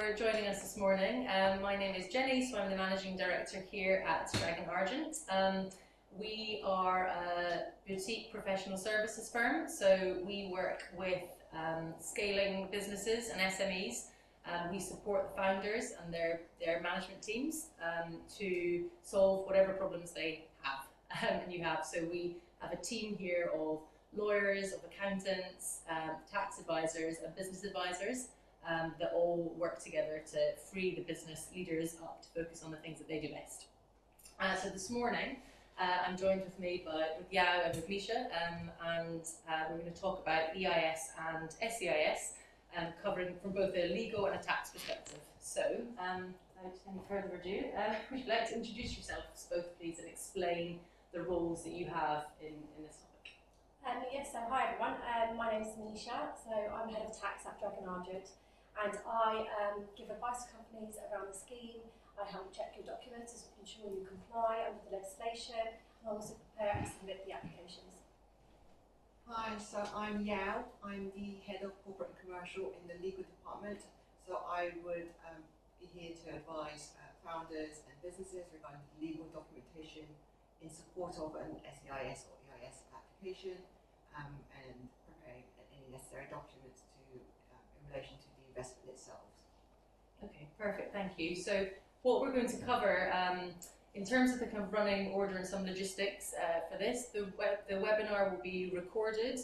for joining us this morning. My name is Jenny, so I'm the Managing Director here at Dragon Argent. We are a boutique professional services firm, so we work with scaling businesses and SMEs. We support the founders and their management teams to solve whatever problems they have and you have. So we have a team here of lawyers, of accountants, tax advisors and business advisors that all work together to free the business leaders up to focus on the things that they do best. So this morning I'm joined with Yao and with Misha, and we're going to talk about EIS and SEIS, covering from both a legal and a tax perspective. So without any further ado, would you like to introduce yourselves both please and explain the roles that you have in this topic? Yes, so hi everyone, my name is Misha, so I'm Head of Tax at Dragon Argent, and I give advice to companies around the scheme. I help check your documents to ensure you comply under the legislation, and I also prepare and submit the applications. Hi, so I'm Yao, I'm the Head of Corporate and Commercial in the Legal Department, so I would be here to advise founders and businesses regarding legal documentation in support of an SEIS or EIS application, and preparing any necessary documents in relation to the investment itself. Okay, perfect, thank you. So what we're going to cover in terms of the kind of running order and some logistics for this, the webinar will be recorded,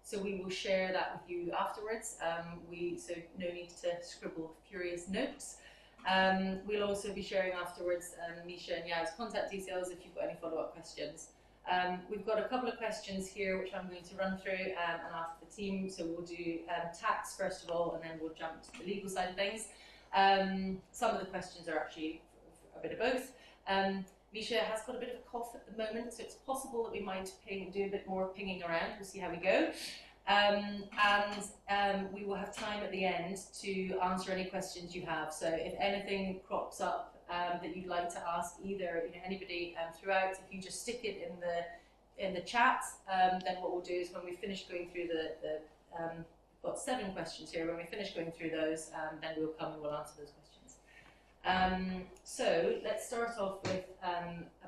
so we will share that with you afterwards. So no need to scribble furious notes. We'll also be sharing afterwards Misha and Yao's contact details if you've got any follow-up questions. We've got a couple of questions here which I'm going to run through and ask the team. So we'll do tax first of all, and then we'll jump to the legal side of things. Some of the questions are actually a bit of both. Misha has got a bit of a cough at the moment, so it's possible that we might do a bit more pinging around. We'll see how we go. We will have time at the end to answer any questions you have. So if anything crops up that you'd like to ask either anybody throughout, if you just stick it in the chat, then what we'll do is when we finish going through we've got 7 questions here. When we finish going through those, then we'll come and we'll answer those questions. So let's start off with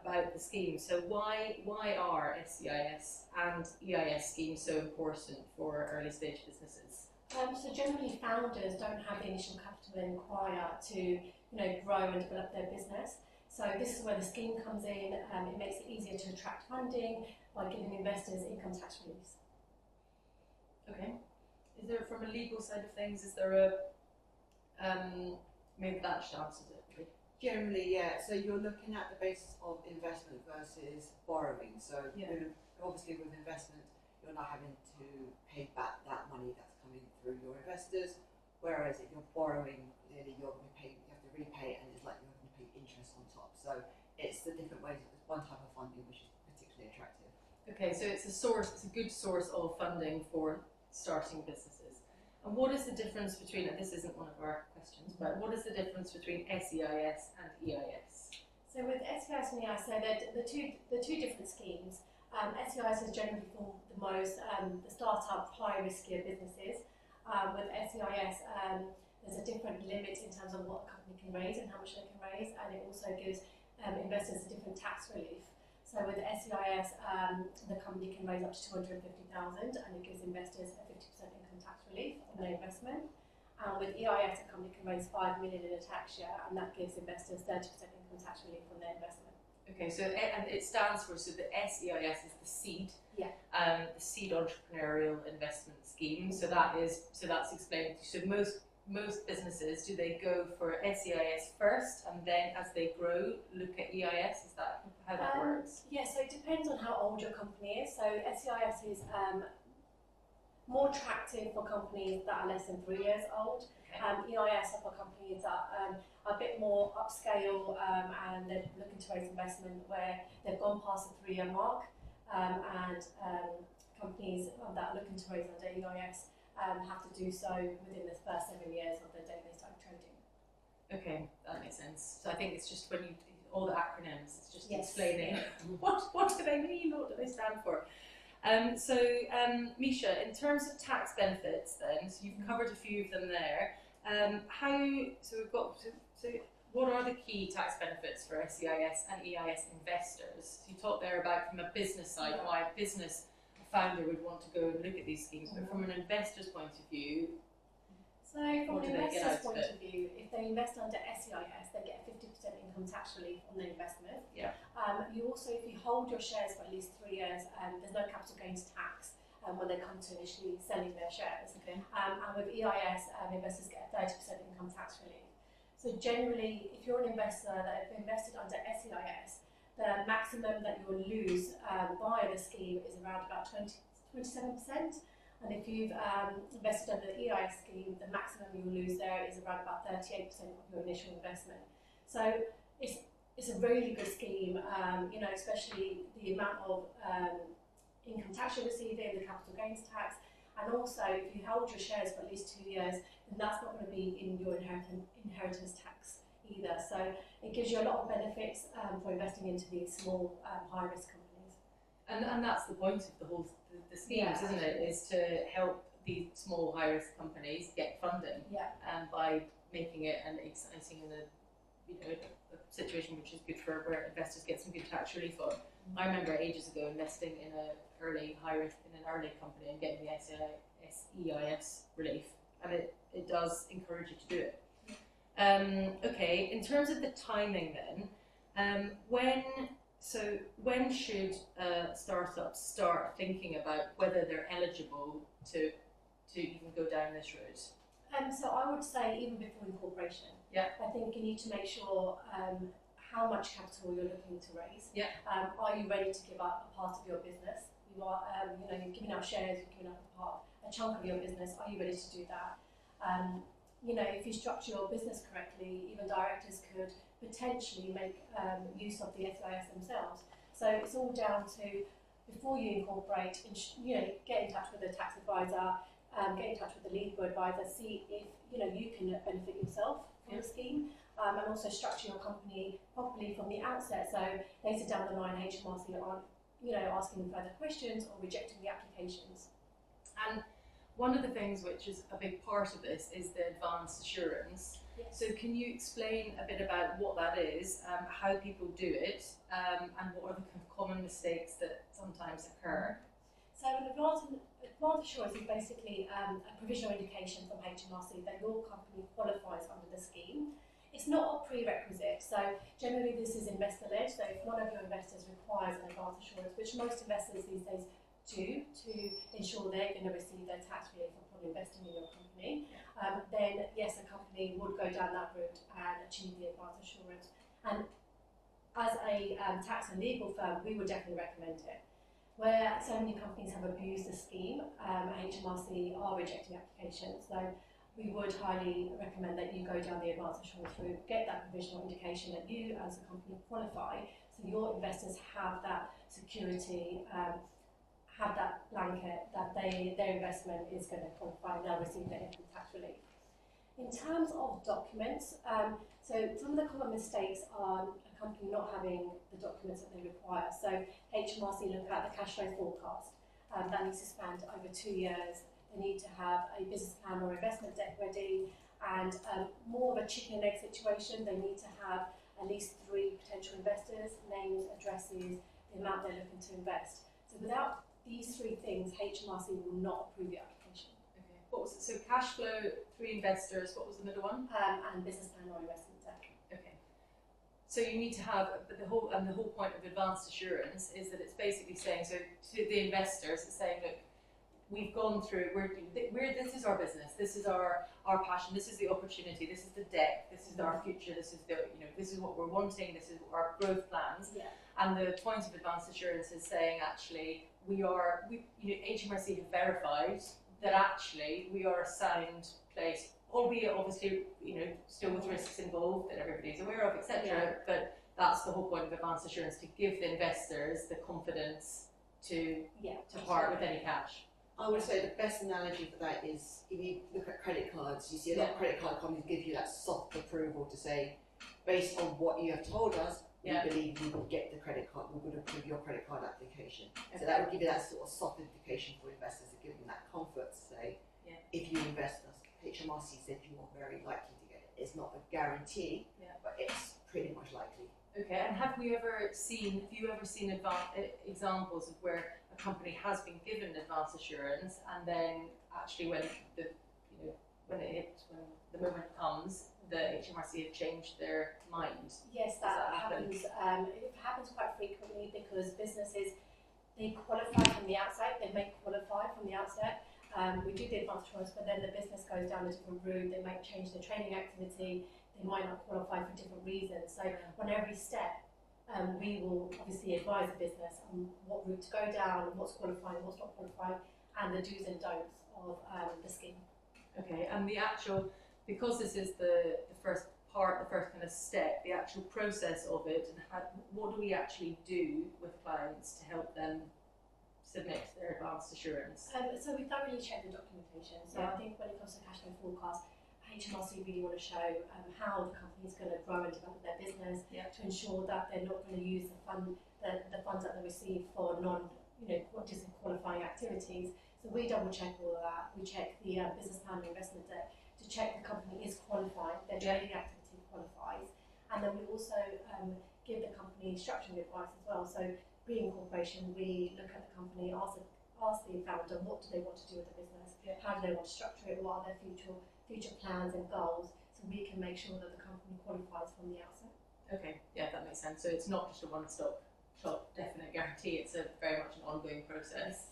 about the scheme. So why are SEIS and EIS schemes so important for early stage businesses? So generally founders don't have the initial capital required to grow and develop their business. So this is where the scheme comes in. It makes it easier to attract funding by giving investors income tax relief. Okay. Is there, from a legal side of things, is there a maybe that should answer it? Generally, yeah. So you're looking at the basis of investment versus borrowing. So obviously with investment, you're not having to pay back that money that's coming through your investors. Whereas if you're borrowing, clearly you have to repay, and it's like you're going to pay interest on top. So it's the different ways. It's one type of funding which is particularly attractive. Okay, so it's a good source of funding for starting businesses. And what is the difference between, and this isn't one of our questions, but what is the difference between SEIS and EIS? So with SEIS and EIS, so they're the two different schemes. SEIS is generally for the most the startup, high riskier businesses. With SEIS, there's a different limit in terms of what a company can raise and how much they can raise, and it also gives investors a different tax relief. So with SEIS, the company can raise up to 250,000, and it gives investors a 50% income tax relief on their investment. And with EIS, a company can raise 5 million in a tax year, and that gives investors 30% income tax relief on their investment. Okay, so and it stands for, so the SEIS is the seed, the seed entrepreneurial investment scheme. So that's explained. So most businesses, do they go for SEIS first, and then as they grow, look at EIS? Is that how that works? Yeah, so it depends on how old your company is. So SEIS is more attractive for companies that are less than 3 years old. Okay. EIS are for companies that are a bit more upscale, and they're looking to raise investment where they've gone past the 3-year mark, and companies that are looking to raise under EIS have to do so within the first 7 years of the day they start trading. Okay, that makes sense. So I think it's just when you, all the acronyms, it's just Yes. explaining what do they mean, what do they stand for. Misha, in terms of tax benefits then, so you've covered a few of them there, So what are the key tax benefits for SEIS and EIS investors? So you talked there about from a business side, why a business founder would want to go and look at these schemes, but from an investor's point of view, so from an investor's point of view, if they invest under SEIS, they get a 50% income tax relief on their investment. Yeah. You also, if you hold your shares for at least 3 years, there's no capital gains tax when they come to initially selling their shares. Okay. And with EIS, investors get a 30% income tax relief. So generally, if you're an investor that have invested under SEIS, the maximum that you'll lose via the scheme is around about 27%. And if you've invested under the EIS scheme, the maximum you'll lose there is around about 38% of your initial investment. So it's a really good scheme, you know, especially the amount of income tax you're receiving, the capital gains tax, and also if you hold your shares for at least 2 years, then that's not going to be in your inheritance tax either. So it gives you a lot of benefits for investing into these small high-risk companies. And that's the point of the schemes, isn't it? Is to help these small high-risk companies get funding, by making it an exciting and a situation which is good for where investors get some good tax relief on. I remember ages ago investing in an early company and getting the SEIS relief, and it does encourage you to do it. Okay, in terms of the timing then, when should startups start thinking about whether they're eligible to even go down this route? So I would say even before incorporation. Yeah. I think you need to make sure how much capital you're looking to raise. Yeah. Are you ready to give up a part of your business? You are, you're giving out shares, you're giving up a chunk of your business. Are you ready to do that? If you structure your business correctly, even directors could potentially make use of the SEIS themselves. So it's all down to, before you incorporate, get in touch with a tax advisor, get in touch with the legal advisor, see if you can benefit yourself from the scheme, and also structure your company properly from the outset. So later down the line, HMRC aren't asking further questions or rejecting the applications. And one of the things which is a big part of this is the advanced assurance. Yes. So can you explain a bit about what that is, how people do it, and what are the kind of common mistakes that sometimes occur? So an advanced assurance is basically a provisional indication from HMRC that your company qualifies under the scheme. It's not a prerequisite, so generally this is investor-led, so if one of your investors requires an advanced assurance, which most investors these days do to ensure they're going to receive their tax relief upon investing in your company, then yes, a company would go down that route and achieve the advanced assurance. And as a tax and legal firm, we would definitely recommend it. Where so many companies have abused the scheme, HMRC are rejecting applications, so we would highly recommend that you go down the advanced assurance route, get that provisional indication that you as a company qualify, so your investors have that security, have that blanket that their investment is going to qualify and they'll receive their income tax relief. In terms of documents, so some of the common mistakes are a company not having the documents that they require. So HMRC look at the cash flow forecast. That needs to span over 2 years. They need to have a business plan or investment deck ready, and more of a chicken and egg situation. They need to have at least 3 potential investors, names, addresses, the amount they're looking to invest. So without these 3 things, HMRC will not approve your application. Okay. What was it? So cash flow, 3 investors. What was the middle one? And business plan or investment deck. Okay. So you need to have the whole point of advanced assurance is that it's basically saying, so to the investors, it's saying, look, we've gone through. This is our business. This is our passion. This is the opportunity. This is the deck. This is our future. This is this is what we're wanting. This is our growth plans. Yeah. And the point of advanced assurance is saying actually HMRC have verified that actually we are a sound place, albeit obviously still with risks involved that everybody's aware of, etc. Yeah. But that's the whole point of advanced assurance, to give the investors the confidence to part with any cash. I would say the best analogy for that is if you look at credit cards, you see a lot of credit card companies give you that soft approval to say, based on what you have told us, we believe you will get the credit card, we would approve your credit card application. So that would give you that sort of soft indication for investors, to give them that comfort to say, if you invest us, HMRC said you are very likely to get it. It's not a guarantee, but it's pretty much likely. Okay, and have you ever seen examples of where a company has been given advance assurance and then actually when when the moment comes, the HMRC have changed their mind? Yes, that happens. It happens quite frequently because businesses, they qualify from the outset, they may qualify from the outset. We do the advance assurance, but then the business goes down a different route, they might change their training activity, they might not qualify for different reasons. So on every step, we will obviously advise the business on what route to go down, what's qualifying, what's not qualifying, and the do's and don'ts of the scheme. Okay, and because this is the first part, the first kind of step, the actual process of it, and what do we actually do with clients to help them submit their advanced assurance? So we thoroughly check the documentation. So I think when it comes to cash flow forecast, HMRC really want to show how the company is going to grow and develop their business to ensure that they're not going to use the funds that they receive for disqualifying activities. So we double check all of that. We check the business plan and investment debt to check the company is qualified, their trading activity qualifies, and then we also give the company structuring advice as well. So being a corporation, we look at the company, ask the founder what do they want to do with the business, how do they want to structure it, what are their future plans and goals, so we can make sure that the company qualifies from the outset. Okay, yeah, that makes sense. So it's not just a one-stop shop definite guarantee, it's a very much an ongoing process.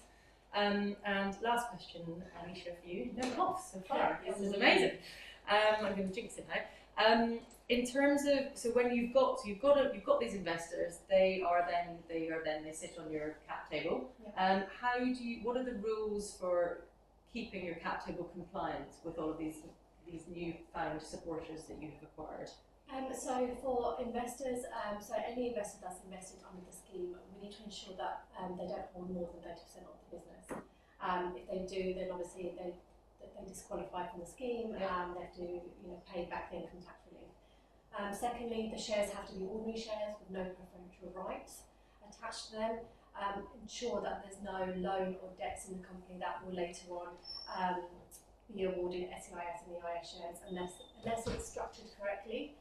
And last question, Misha, for you. No coughs so far. This is amazing. I'm going to jinx it now. In terms of, so when you've got these investors, they sit on your cap table. What are the rules for keeping your cap table compliant with all of these newfound supporters that you have acquired? So for investors, so any investor that's invested under the scheme, we need to ensure that they don't hold more than 30% of the business. If they do, then obviously they disqualify from the scheme and they have to pay back the income tax relief. Secondly, the shares have to be ordinary shares with no preferential rights attached to them. Ensure that there's no loan or debts in the company that will later on be awarded SEIS and EIS shares unless it's structured correctly,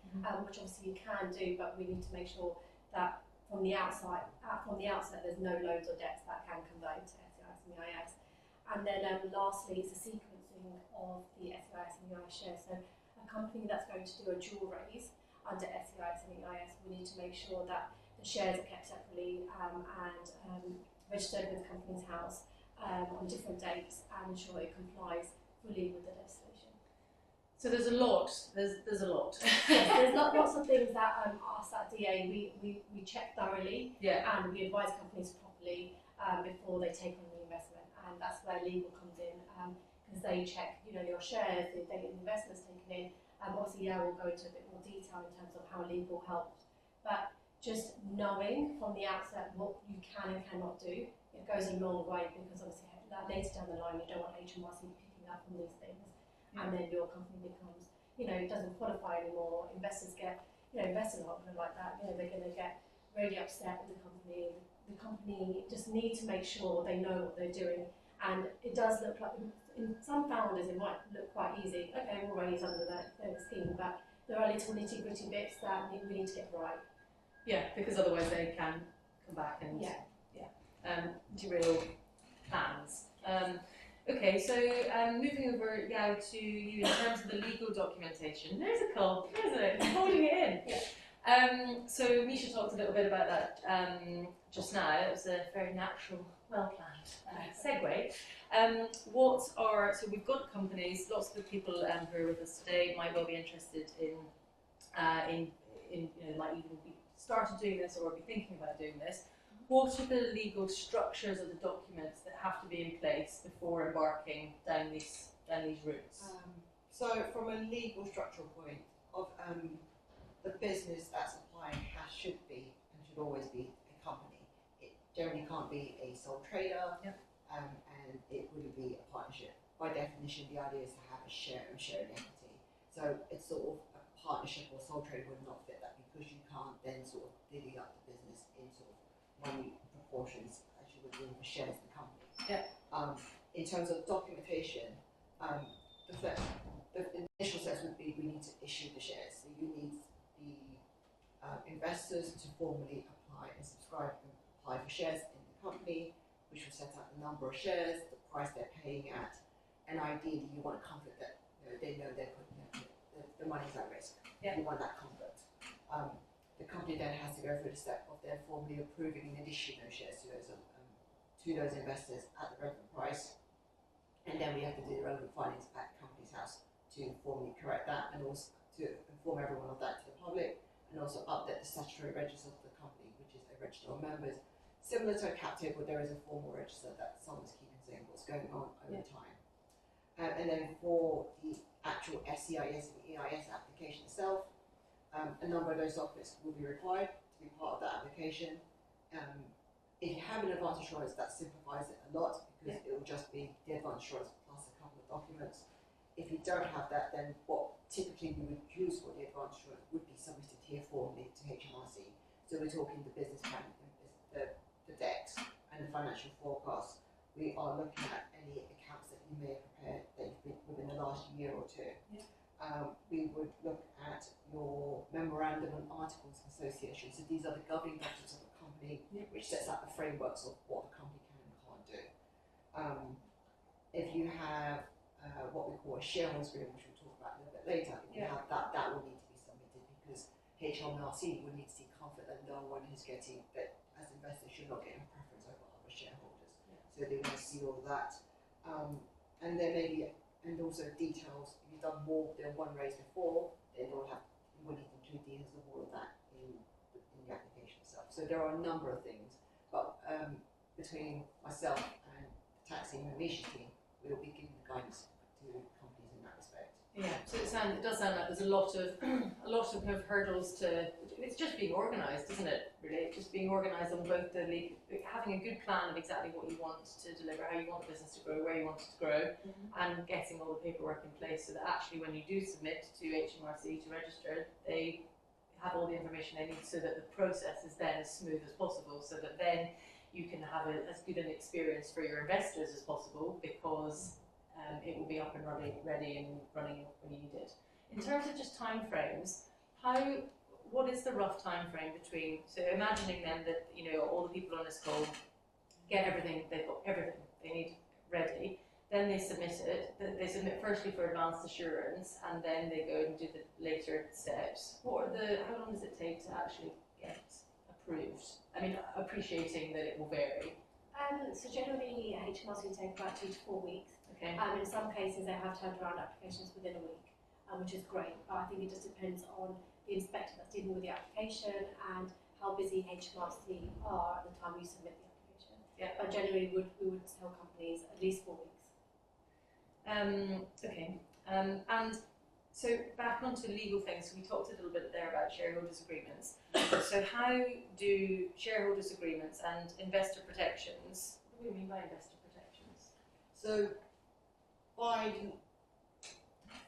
which obviously you can do, but we need to make sure that from the outset there's no loans or debts that can convert to SEIS and EIS. And then lastly, it's the sequencing of the SEIS and EIS shares. So a company that's going to do a dual raise under SEIS and EIS, we need to make sure that the shares are kept separately and registered with the Companies House on different dates and ensure it complies fully with the legislation. So there's a lot. There's a lot. Yes, there's lots of things that us at DA we check thoroughly and we advise companies properly before they take on the investment, and that's where legal comes in because they check your shares, the investments taken in. Obviously, will go into a bit more detail in terms of how legal helps, but just knowing from the outset what you can and cannot do, it goes a long way, because obviously later down the line you don't want HMRC picking up on these things, and then your company becomes, it doesn't qualify anymore. Investors aren't going to like that. They're going to get really upset with the company. The company just need to make sure they know what they're doing, and it does look like, in some founders it might look quite easy. Okay, we'll raise under that scheme, but there are little nitty-gritty bits that we need to get right. Yeah, because otherwise they can come back and derail plans. Okay, so moving over, Yao, to you in terms of the legal documentation. There's a call, isn't it? It's holding it in. So Misha talked a little bit about that just now. It was a very natural, well-planned segue. So we've got companies, lots of the people who are with us today might well be interested in might even be started doing this or be thinking about doing this. What are the legal structures of the documents that have to be in place before embarking down these routes? So from a legal structural point of the business that's applying should be and should always be a company. It generally can't be a sole trader, and it wouldn't be a partnership. By definition, the idea is to have a share of shared equity. So it's sort of a partnership or sole trader would not fit that, because you can't then sort of divvy up the business in sort of money proportions as you would do for shares in the company. In terms of documentation, the initial steps would be we need to issue the shares. So you need the investors to formally apply and subscribe and apply for shares in the company, which will set out the number of shares, the price they're paying at, and ideally you want a comfort that they know they're putting the money's at risk. Yeah. You want that comfort. The company then has to go through the step of them formally approving and issuing those shares to those investors at the relevant price, and then we have to do the relevant findings at the company's house to formally correct that and also to inform everyone of that to the public, and also update the statutory register of the company, which is a register of members. Similar to a cap table, there is a formal register that someone's keeping saying what's going on over time. And then for the actual SEIS and EIS application itself, a number of those documents will be required to be part of that application. If you have an advance insurance, that simplifies it a lot because it will just be the advance insurance plus a couple of documents. If you don't have that, then what typically we would use for the advance insurance would be submitted here formally to HMRC. So we're talking the business plan, the decks, and the financial forecast. We are looking at any accounts that you may have prepared that you've been within the last year or two. Yeah. We would look at your memorandum and articles of association. So these are the governing documents of the company, which sets out the frameworks of what the company can and can't do. If you have what we call a shareholders agreement, which we'll talk about a little bit later, if you have that, that will need to be submitted because HMRC will need to see comfort that no one is getting, that as investors should not get a preference over other shareholders. So they want to see all that. And then maybe, and also details, if you've done more than one raise before, then you will need to include details of all of that in the application itself. So there are a number of things, but between myself and the tax team and Misha's team, we will be giving the guidance to companies in that respect. Yeah, so it does sound like there's a lot of kind of hurdles to. It's just being organised, isn't it? Really, just being organised on both having a good plan of exactly what you want to deliver, how you want the business to grow, where you want it to grow, and getting all the paperwork in place so that actually when you do submit to HMRC to register, they have all the information they need so that the process is then as smooth as possible, so that then you can have as good an experience for your investors as possible because it will be up and ready and running when you need it. In terms of just time frames, what is the rough time frame between, so imagining then that all the people on this call get everything, they've got everything they need ready, then they submit it, they submit firstly for advanced assurance and then they go and do the later steps. How long does it take to actually get approved? I mean, appreciating that it will vary. So generally HMRC will take about 2 to 4 weeks. Okay. In some cases they have turned around applications within a week, which is great. But I think it just depends on the inspector that's dealing with the application and how busy HMRC are at the time you submit the application. Yeah. But generally we would tell companies at least 4 weeks. Okay. And so back onto legal things, we talked a little bit there about shareholders agreements. So how do shareholders agreements and investor protections, what do we mean by investor protections? So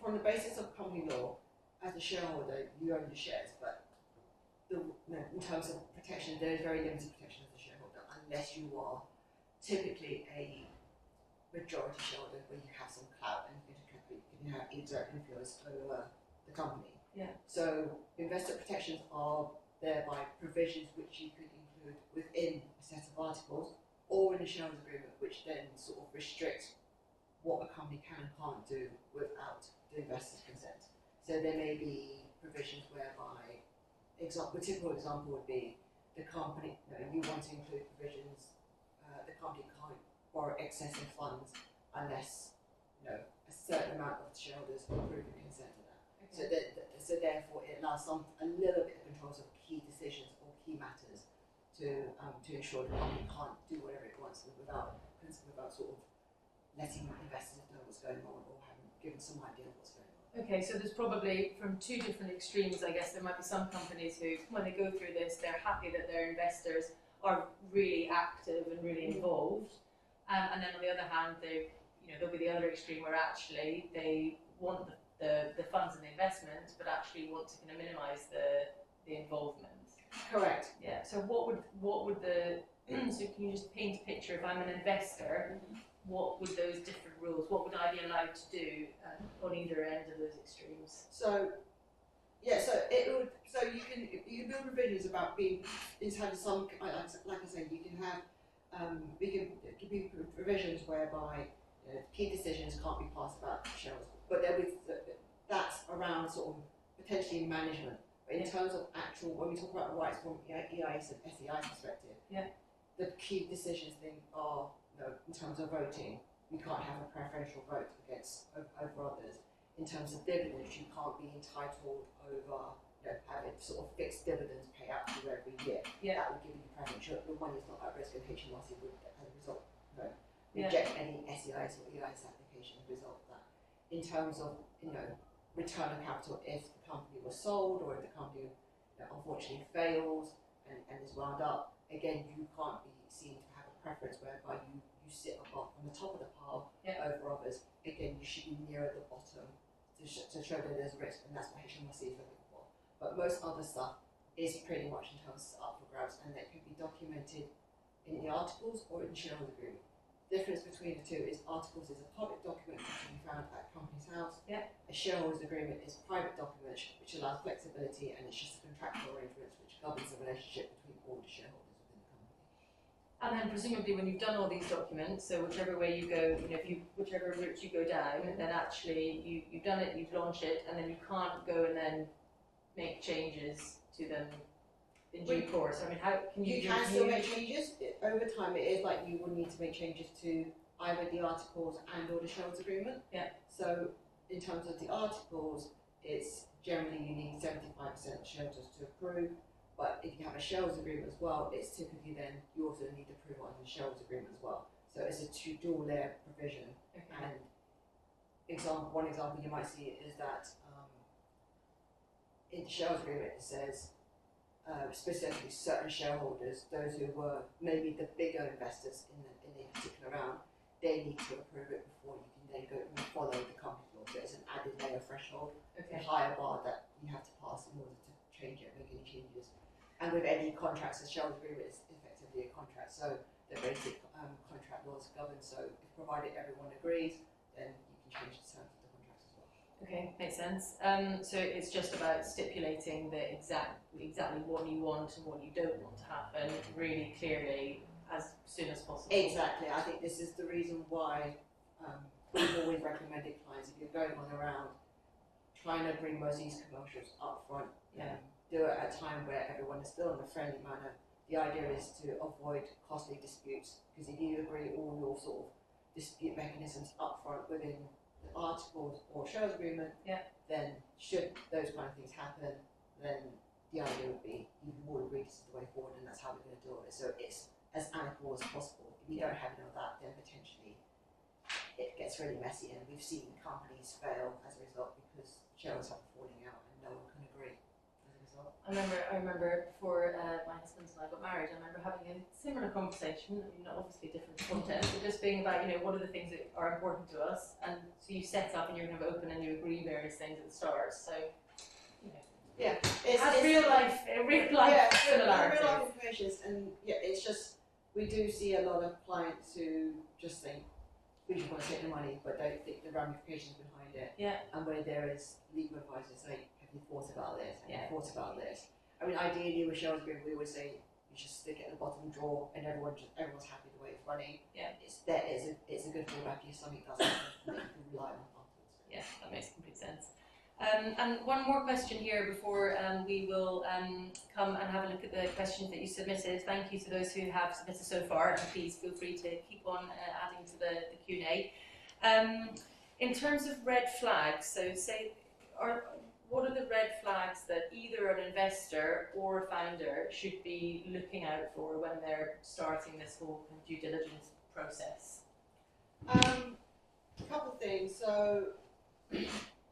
from the basis of company law, as a shareholder, you own the shares, but in terms of protection, there is very limited protection as a shareholder unless you are typically a majority shareholder where you have some clout and you can have exert influence over the company. Yeah. So investor protections are thereby provisions which you could include within a set of articles or in a shareholders agreement, which then sort of restricts what a company can and can't do without the investor's consent. So there may be provisions whereby, a typical example would be the company, you want to include provisions, the company can't borrow excessive funds unless a certain amount of the shareholders approve and consent to that. Okay. So therefore it allows a little bit of control of key decisions or key matters to ensure the company can't do whatever it wants without sort of letting investors know what's going on or having given some idea of what's going on. Okay, so there's probably from two different extremes, I guess. There might be some companies who, when they go through this, they're happy that their investors are really active and really involved, and then on the other hand, there'll be the other extreme where actually they want the funds and the investment, but actually want to kind of minimise the involvement. Correct. Yeah. So what would the so can you just paint a picture? If I'm an investor, what would those different rules, what would I be allowed to do on either end of those extremes? So yeah, so it would. So you can build provisions about being in terms of some, like I say, you can have we can give you provisions whereby key decisions can't be passed about shareholders, but there is that's around sort of potentially management. But in terms of actual, when we talk about rights from EIS and SEIS perspective, the key decisions thing are, in terms of voting, you can't have a preferential vote against over others. In terms of dividends, you can't be entitled over having sort of fixed dividends pay out to you every year. That would give you preference. Your money's not at risk, and HMRC would, as a result, reject any SEIS or EIS application as a result of that. In terms of return of capital, if the company was sold or if the company unfortunately fails and is wound up, again you can't be seen to have a preference whereby you sit above on the top of the pile over others. Again, you should be nearer the bottom to show that there's risk, and that's what HMRC is looking for. But most other stuff is pretty much in terms of up for grabs, and that can be documented in the articles or in the shareholder agreement. The difference between the two is articles is a public document which can be found at Companies House. A shareholders agreement is a private document which allows flexibility, and it's just a contractual arrangement which governs the relationship between all the shareholders within the company. And then presumably when you've done all these documents, so whichever way you go, whichever route you go down, then actually you've done it, you've launched it, and then you can't go and then make changes to them in due course. I mean, how can you? You can still make changes over time. It is like you would need to make changes to either the articles and or the shareholders agreement. So in terms of the articles, it's generally you need 75% of shareholders to approve. But if you have a shareholders agreement as well, it's typically then you also need approval on the shareholders agreement as well. So it's a dual layer provision. And one example you might see is that in the shareholders agreement it says specifically certain shareholders, those who were maybe the bigger investors in a particular round, they need to approve it before you can then go and follow the company law. So it's an added layer threshold, a higher bar that you have to pass in order to change it, make any changes. And with any contracts, the shareholders agreement is effectively a contract, so the basic contract laws govern. So if provided everyone agrees, then you can change the terms of the contracts as well. Okay, makes sense. So it's just about stipulating the exactly what you want and what you don't want to happen really clearly as soon as possible. Exactly. I think this is the reason why we've always recommended clients, if you're going on around, trying to bring most of these commercials up front. Do it at a time where everyone is still in a friendly manner. The idea is to avoid costly disputes, because if you agree all your sort of dispute mechanisms up front within the articles or shareholders agreement, then should those kind of things happen, then the idea would be you will agree this is the way forward, and that's how we're going to deal with it. So it's as amicable as possible. If you don't have any of that, then potentially it gets really messy, and we've seen companies fail as a result because shareholders are falling out and no one can agree. I remember before my husband and I got married, I remember having a similar conversation, I mean, not obviously different content, but just being about, what are the things that are important to us, and so you set up and you're kind of open and you agree various things at the start, so, it's real life similarities. Real life implications, and it's just, we do see a lot of clients who just think, we just want to take the money, but don't think the ramifications behind it, and where there is legal advice to say, have you thought about this? Have you thought about this? I mean, ideally with shareholders agreement, we would say you should stick it in the bottom drawer, and everyone's happy the way it's running. It's a good fallback if something does happen that you can rely on afterwards. Yeah, that makes complete sense. And one more question here before we will come and have a look at the questions that you submitted. Thank you to those who have submitted so far, and please feel free to keep on adding to the Q&A. In terms of red flags, so what are the red flags that either an investor or a founder should be looking out for when they're starting this whole due diligence process? A couple of things. So,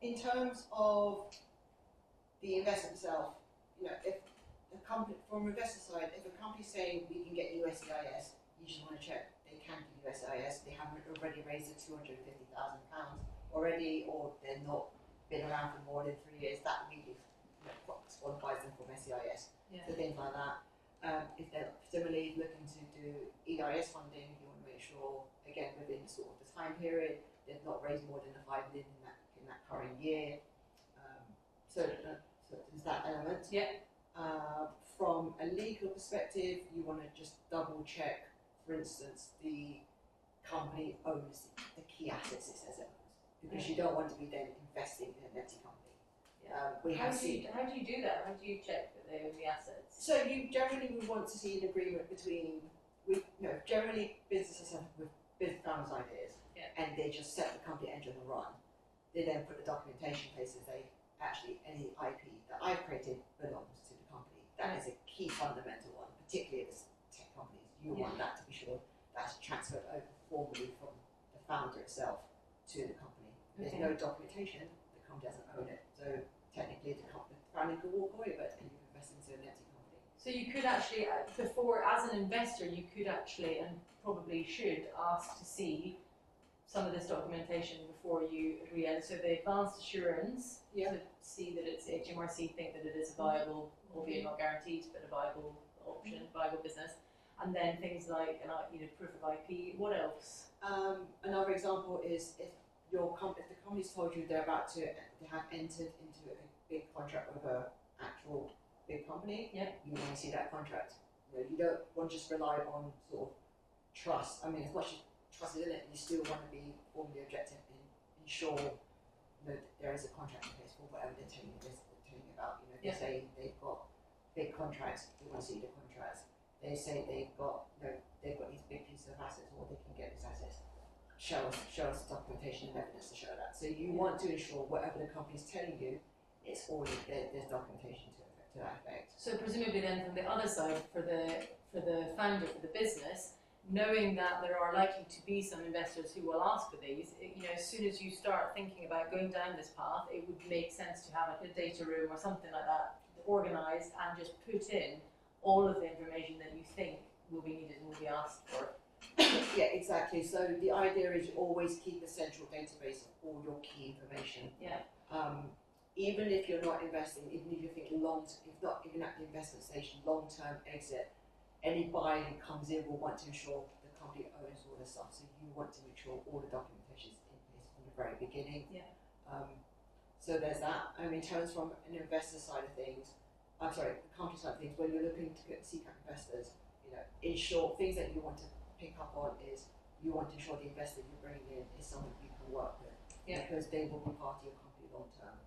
in terms of the investment itself, if the company, from an investor side, if a company's saying we can get you SEIS, you just want to check they can do SEIS. They haven't already raised the £250,000 already, or they're not been around for more than 3 years. That immediately qualifies them from SEIS. So things like that. If they're similarly looking to do EIS funding, you want to make sure, again, within sort of time period, they've not raised more than the 5 million in that current year. So there's that element. Yeah. From a legal perspective, you want to just double check, for instance, the company owns the key assets it says it owns, because you don't want to be then investing in an empty company. How do you do that? How do you check that they own the assets? So you generally would want to see an agreement between, generally businesses have with founders' ideas, and they just set the company engine and run. They then put the documentation in place that they actually any IP that I've created belongs to the company. That is a key fundamental one, particularly as tech companies. You want that to be sure that's transferred over formally from the founder itself to the company. There's no documentation, the company doesn't own it. So technically the founder could walk away with it and you can invest into an empty company. So you could actually, before, as an investor, you could actually, and probably should, ask to see some of this documentation before you agree. And so the advanced assurance to see that it's HMRC think that it is a viable, albeit not guaranteed, but a viable option, viable business. And then things like proof of IP. What else? Another example is if the company's told you they have entered into a big contract with an actual big company, you want to see that contract. You don't want to just rely on sort of trust. I mean, as much as trust is in it, you still want to be formally objective and ensure that there is a contract in place for whatever they're telling you about. If they say they've got big contracts, you want to see the contracts. They say they've got these big pieces of assets, or they can get these assets. Show us documentation and evidence to show that. So you want to ensure whatever the company is telling you, it's all there's documentation to that effect. So presumably then from the other side, for the founder, for the business, knowing that there are likely to be some investors who will ask for these, as soon as you start thinking about going down this path, it would make sense to have like a data room or something like that organised and just put in all of the information that you think will be needed and will be asked for. Yeah, exactly. So the idea is you always keep a central database of all your key information. Even if you're not investing, even if you think if not even at the investment stage, long-term exit, any buyer who comes in will want to ensure the company owns all this stuff. So you want to make sure all the documentation is in place from the very beginning. So there's that. In terms from an investor side of things, the company side of things, when you're looking to seek out investors, in short, things that you want to pick up on is you want to ensure the investor you're bringing in is someone you can work with, because they will be part of your company long term.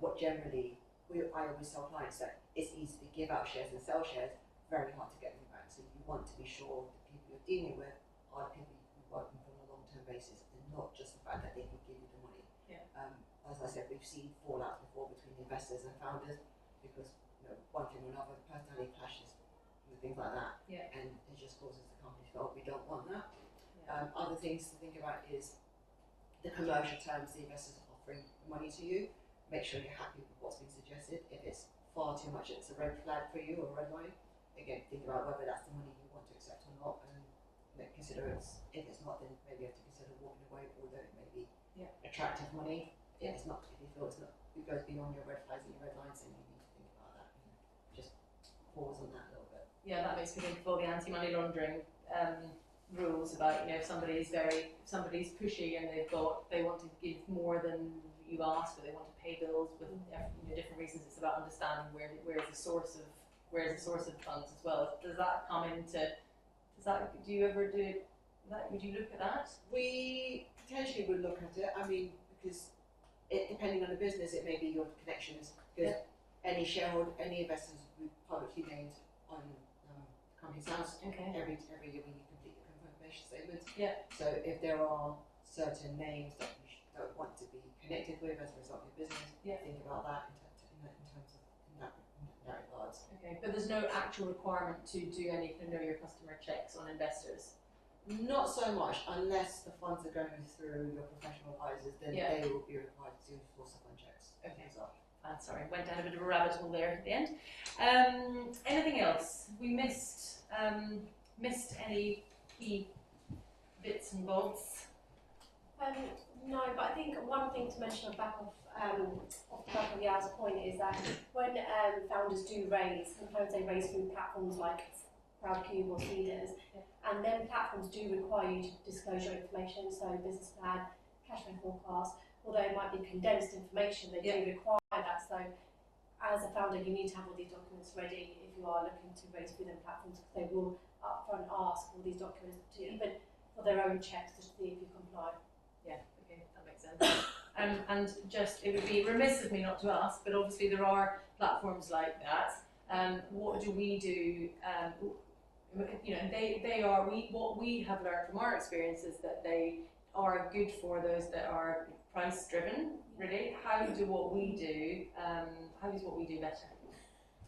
What generally, I always tell clients that it's easy to give out shares and sell shares, very hard to get them back. So you want to be sure the people you're dealing with are the people you can work with on a long-term basis, and not just the fact that they can give you the money. As I said, we've seen fallouts before between investors and founders because one thing or another, personality clashes and things like that, and it just causes the company to fail. We don't want that. Other things to think about is the commercial terms the investors are offering money to you. Make sure you're happy with what's been suggested. If it's far too much, it's a red flag for you or a red line. Again, think about whether that's the money you want to accept or not, and consider if it's not, then maybe you have to consider walking away, although it may be attractive money. If it's not, if you feel it goes beyond your red flags and your red lines, then you need to think about that. Just pause on that a little bit. Yeah, that makes me think of all the anti-money laundering rules about if somebody's pushy and they want to give more than you ask, or they want to pay bills with different reasons. It's about understanding where's the source of funds as well. Does that come into? Do you ever do that? Would you look at that? We potentially would look at it. Because depending on the business, it may be your connections. Because any shareholder, any investors will be publicly named on the company's house. Every year when you complete your confirmation statement. So if there are certain names that you don't want to be connected with as a result of your business, think about that in that regards. But there's no actual requirement to do any know your customer checks on investors. Not so much, unless the funds are going through your professional advisors, then they will be required to do full fund checks. Sorry, went down a bit of a rabbit hole there at the end. Anything else? We missed any key bits and bobs? No, but I think one thing to mention off the back of Yao's point is that when founders do raise, sometimes they raise through platforms like Crowdcube or Seeders, and then platforms do require you to disclose your information, so business plan, cash flow forecast, although it might be condensed information, they do require that. So as a founder, you need to have all these documents ready if you are looking to raise through them platforms, because they will upfront ask all these documents to even for their own checks to see if you comply. Yeah, okay, that makes sense. And just, it would be remiss of me not to ask, but obviously there are platforms like that. What do we do? You know, they are, what we have learned from our experience is that they are good for those that are price driven, really. How does what we do better?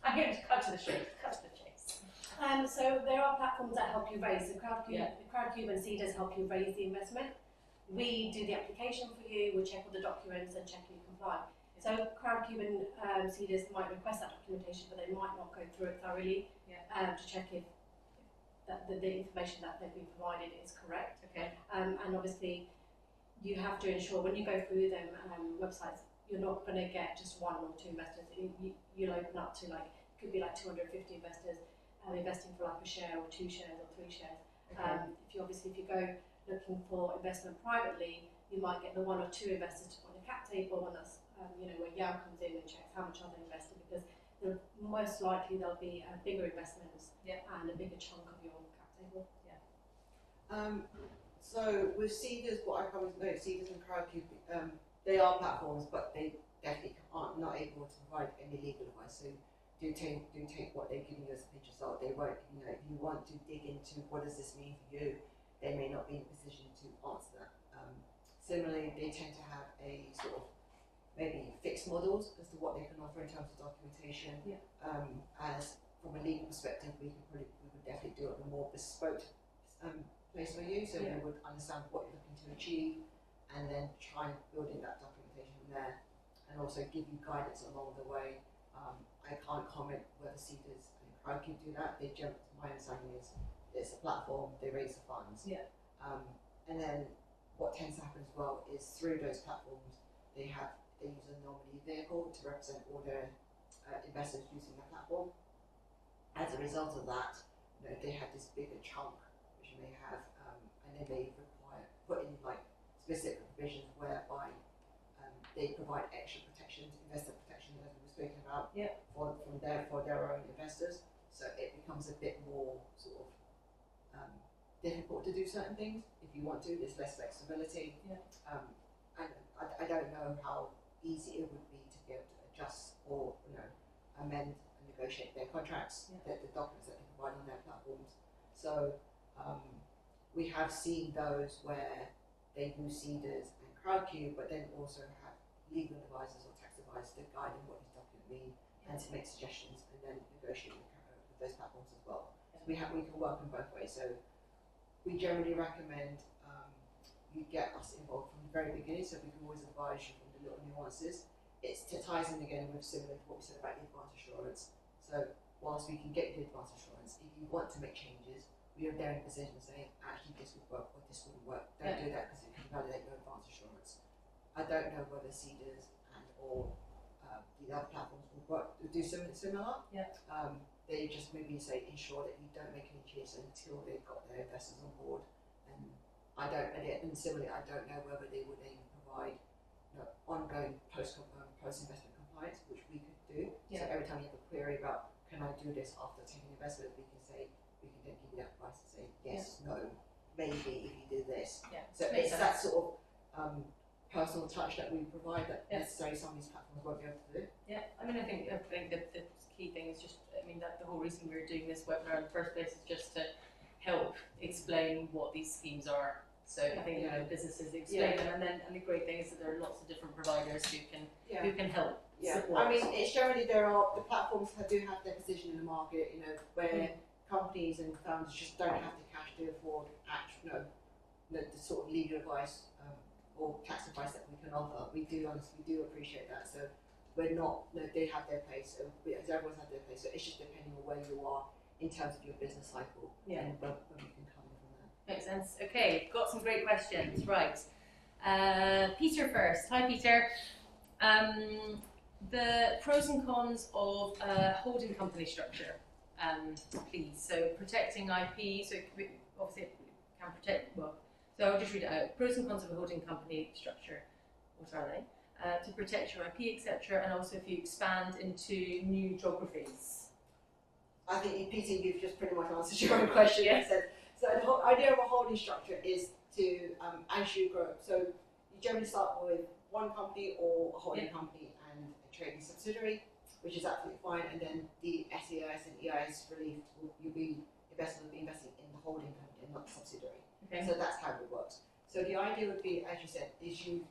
I'm going to cut to the chase. So there are platforms that help you raise. The Crowdcube and Seeders help you raise the investment. We do the application for you, we'll check all the documents and check you comply. So Crowdcube and Seeders might request that documentation, but they might not go through it thoroughly to check if the information that they've been provided is correct. Okay. And obviously, you have to ensure when you go through them websites, you're not going to get just one or two investors. You'll open up to could be like 250 investors investing for like a share or 2 shares or 3 shares. Okay. If you go looking for investment privately, you might get the 1 or 2 investors on the cap table, and that's where Yao comes in and checks how much are they invested, because most likely there'll be bigger investments and a bigger chunk of your cap table. So with Seeders, what I come to know, Seeders and Crowdcube, they are platforms, but they definitely are not able to provide any legal advice. So do take what they're giving you as a pinch of salt. They won't, if you want to dig into what does this mean for you, they may not be in a position to answer that. Similarly, they tend to have a sort of maybe fixed models as to what they can offer in terms of documentation. As from a legal perspective, we would definitely do it in a more bespoke place for you, so we would understand what you're looking to achieve, and then try and build in that documentation from there, and also give you guidance along the way. I can't comment whether Seeders and Crowdcube do that. My understanding is it's a platform, they raise the funds. And then what tends to happen as well is through those platforms, they use a nominee vehicle to represent all their investors using the platform. As a result of that, they have this bigger chunk which you may have, and they may put in like specific provisions whereby they provide extra protections, investor protection, as we were speaking about, for their own investors. So it becomes a bit more sort of difficult to do certain things. If you want to, there's less flexibility. And I don't know how easy it would be to be able to adjust or amend and negotiate their contracts, the documents that they provide on their platforms. So we have seen those where they do Seeders and Crowdcube, but then also have legal advisors or tax advisors to guide them what these documents mean and to make suggestions and then negotiate with those platforms as well. So we can work in both ways. So we generally recommend you get us involved from the very beginning, so we can always advise you from the little nuances. It ties in again with similar to what we said about the advance assurance. So whilst we can get you the advance assurance, if you want to make changes, we are there in a position to say, actually this would work or this wouldn't work. Don't do that because it can validate your advance assurance. I don't know whether Seeders or the other platforms will do something similar. They just maybe say ensure that you don't make any changes until they've got their investors on board. And similarly, I don't know whether they would even provide ongoing post-investment compliance, which we could do. So every time you have a query about can I do this after taking investment, we can then give you that advice and say yes, no, maybe if you do this. So it's that sort of personal touch that we provide that necessarily some of these platforms won't be able to do. I think the key thing is just, that the whole reason we're doing this webinar in the first place is just to help explain what these schemes are. So I think businesses explain them, and the great thing is that there are lots of different providers who can help support. It's generally the platforms do have their position in the market, where companies and founders just don't have the cash to afford the sort of legal advice or tax advice that we can offer. We do appreciate that. So we're not, they have their place, so everyone's had their place. So it's just depending on where you are in terms of your business cycle and when we can come in from there. Makes sense. Okay, got some great questions. Right. Peter first. Hi, Peter. The pros and cons of holding company structure. please. So protecting IP, so it could be, obviously it can protect, well, so I'll just read it out. Pros and cons of a holding company structure, what are they? To protect your IP, etc., and also if you expand into new geographies. I think, Peter, you've just pretty much answered your own question. Yes. So the whole idea of a holding structure is to, as you grow, so you generally start with one company or a holding company and a trading subsidiary, which is absolutely fine, and then the SEIS and EIS relief, you'll be investing in the holding company and not the subsidiary. Okay. So that's how it works. So the idea would be, as you said, is you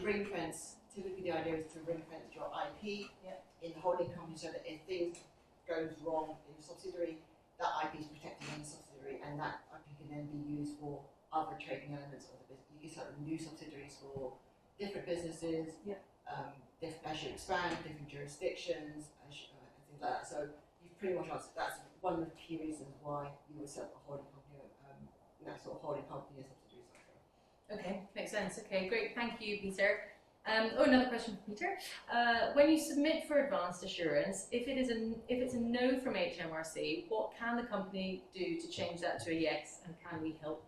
ring fence. Typically, the idea is to ring fence your IP in the holding company, so that if things goes wrong in the subsidiary, that IP is protected in the subsidiary, and that IP can then be used for other trading elements of the business. You can set up new subsidiaries for different businesses. As you expand, different jurisdictions, and things like that. So you've pretty much answered. That's one of the key reasons why you would set up a holding company, that sort of holding company and subsidiary structure. Okay, makes sense. Okay, great. Thank you, Peter. Another question from Peter. When you submit for advanced assurance, if it's a no from HMRC, what can the company do to change that to a yes, and can we help?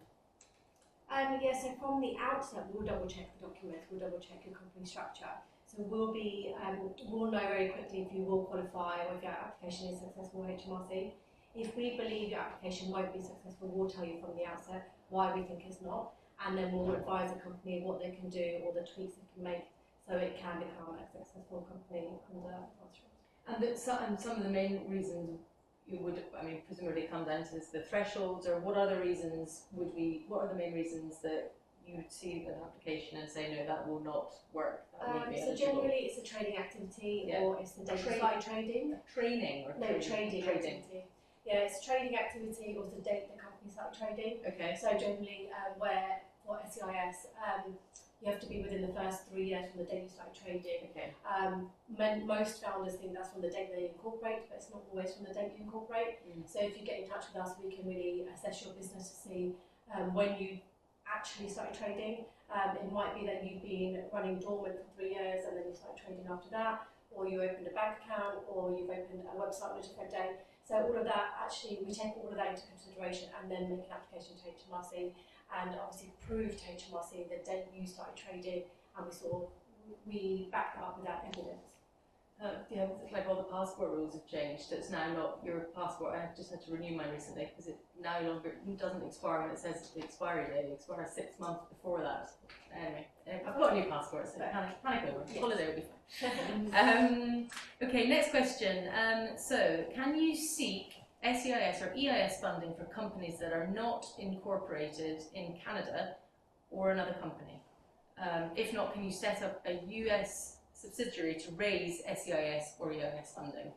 So from the outset, we'll double check the documents, we'll double check your company structure. So we'll know very quickly if you will qualify or if your application is successful with HMRC. If we believe your application won't be successful, we'll tell you from the outset why we think it's not, and then we'll advise the company what they can do or the tweaks they can make so it can become a successful company under advanced assurance. And some of the main reasons you would, presumably come down to the thresholds, or what are the main reasons that you would see an application and say, no, that will not work? So generally it's a trading activity, or it's the date you started trading. Training or trading activity. Yeah, it's trading activity or the date the company started trading. Okay. So generally, where for SEIS, you have to be within the first 3 years from the date you started trading. Okay. Most founders think that's from the date they incorporate, but it's not always from the date you incorporate. So if you get in touch with us, we can really assess your business to see when you actually started trading. It might be that you've been running dormant for 3 years and then you started trading after that, or you opened a bank account, or you've opened a website on a different day. So all of that, actually, we take all of that into consideration and then make an application to HMRC and obviously prove to HMRC the date you started trading, and we back that up with that evidence. It's like all the passport rules have changed. It's now not your passport. I just had to renew mine recently because it no longer doesn't expire when it says the expiry date. It expires 6 months before that. Anyway, I've got a new passport, so panic over. Yes. Holiday will be fine. Okay, next question. So, can you seek SEIS or EIS funding for companies that are not incorporated in Canada or another company? If not, can you set up a US subsidiary to raise SEIS or EIS funding?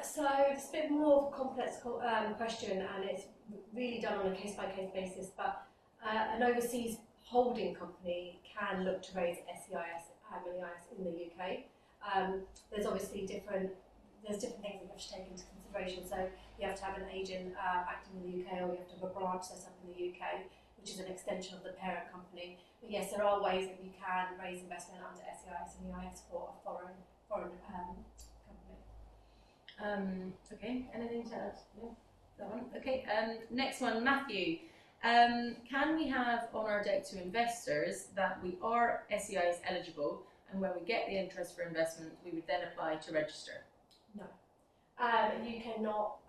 So it's a bit more of a complex question, and it's really done on a case-by-case basis, but an overseas holding company can look to raise SEIS and EIS in the UK. There's obviously different things that you have to take into consideration. So you have to have an agent acting in the UK, or you have to have a branch set up in the UK, which is an extension of the parent company. But yes, there are ways that you can raise investment under SEIS and EIS for a foreign company. Okay, anything to add? No? That one? Okay, next one, Matthew. Can we have on our deck to investors that we are SEIS eligible, and when we get the interest for investment, we would then apply to register? No. You cannot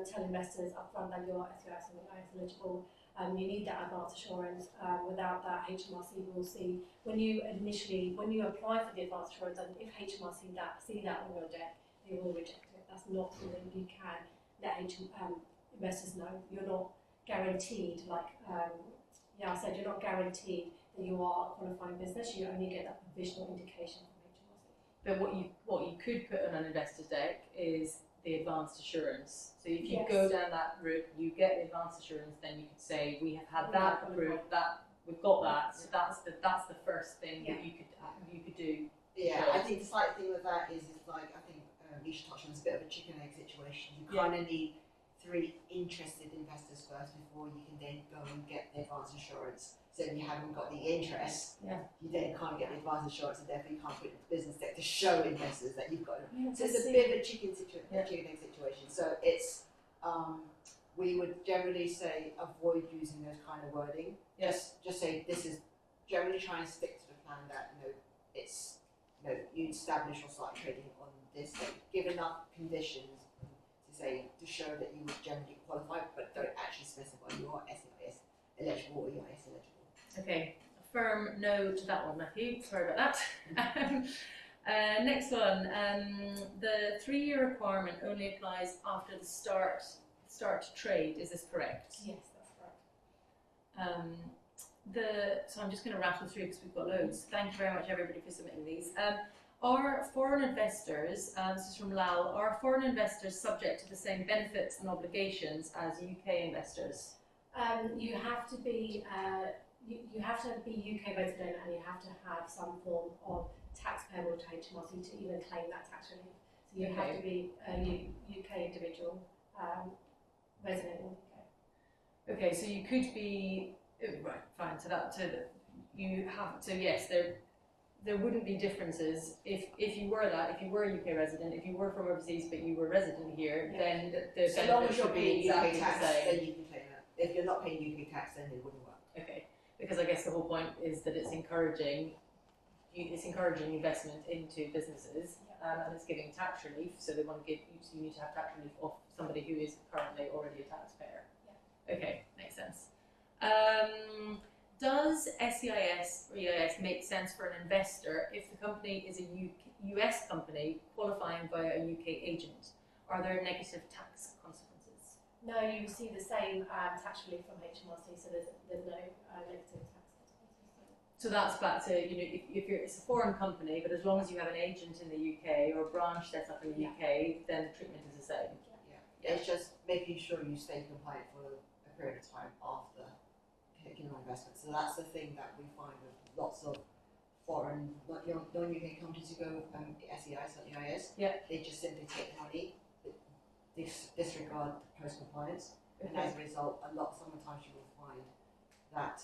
tell investors upfront that you are SEIS and EIS eligible. You need that advance assurance. Without that, HMRC will see when you apply for the advance assurance, and if HMRC see that on your deck, they will reject it. That's not something you can let investors know. You're not guaranteed, I said, you're not guaranteed that you are a qualifying business. You only get that provisional indication from HMRC. But what you could put on an investor's deck is the advanced assurance. So if you go down that route, you get the advanced assurance, then you could say we have had that approved, that we've got that. So that's the first thing that you could do. Yeah, I think the slight thing with that is like, I think Misha touched on, it's a bit of a chicken and egg situation. You kind of need 3 interested investors first before you can then go and get the advanced assurance. So if you haven't got the interest, you then can't get the advanced assurance, and therefore you can't put it in the business deck to show investors that you've got it. So it's a bit of a chicken egg situation. So it's we would generally say avoid using those kind of wording. Yes. Just say this is generally try and stick to the plan that it's you establish or start trading on this. Give enough conditions to show that you would generally qualify, but don't actually specify you are SEIS eligible or EIS eligible. Okay, a firm no to that one, Matthew. Sorry about that. Next one, the 3-year requirement only applies after the start to trade. Is this correct? Yes, that's correct. So I'm just going to rattle through because we've got loads. Thank you very much, everybody, for submitting these. Are foreign investors, this is from Lal, are foreign investors subject to the same benefits and obligations as UK investors? You have to be you have to be UK resident, and you have to have some form of tax payable to HMRC to even claim that tax relief. So you have to be a UK individual resident in the UK. Okay, so you could be right. Fine. So yes, there wouldn't be differences if you were a UK resident, if you were from overseas but you were resident here, then the so long as benefit you're should be paying exactly UK tax, the same. then you can claim that. If you're not paying UK tax, then it wouldn't work. Okay, because I guess the whole point is that it's encouraging investment into businesses, and it's giving tax relief. So they want to give you. So you need to have tax relief off somebody who is currently already a taxpayer. Yeah. Okay, makes sense. Does SEIS or EIS make sense for an investor if the company is a US company qualifying via a UK agent? Are there negative tax consequences? No, you receive the same tax relief from HMRC, so there's no negative tax consequences. So that's back to, if it's a foreign company, but as long as you have an agent in the UK or a branch set up in the UK, then the treatment is the same. Yeah. It's just making sure you stay compliant for a period of time after taking on investment. So that's the thing that we find with lots of foreign non-UK companies who go SEIS or EIS. Yeah. They just simply take the money, disregard post-compliance, and as a result, sometimes you will find that